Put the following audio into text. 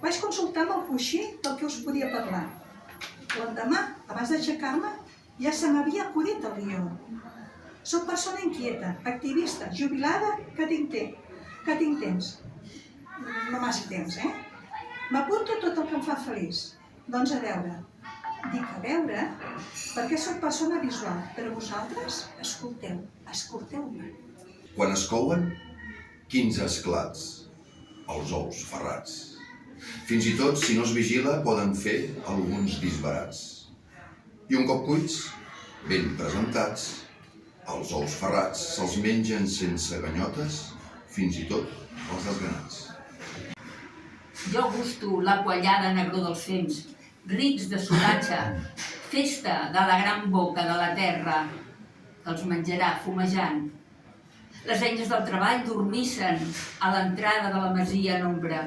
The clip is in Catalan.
Vaig consultar amb el coixí del que us podia parlar. L'endemà, abans d'aixecar-me, ja se m'havia acudit el guió. Soc persona inquieta, activista, jubilada, que tinc temps. No massa temps, M'apunto tot el que em fa feliç. Doncs a veure. Dic a veure perquè soc persona visual, però vosaltres escolteu-me. Quan es couen, 15 esclats, els ous ferrats. Fins i tot, si no es vigila, poden fer alguns disbarats. I un cop cuits, ben presentats, els ous ferrats se'ls mengen sense ganyotes, fins i tot els desgranats. Jo gusto la quallada negró dels fems, rics de solatge, festa de la gran boca de la terra, que els menjarà fumejant. Les eines del treball dormissen a l'entrada de la masia en ombra.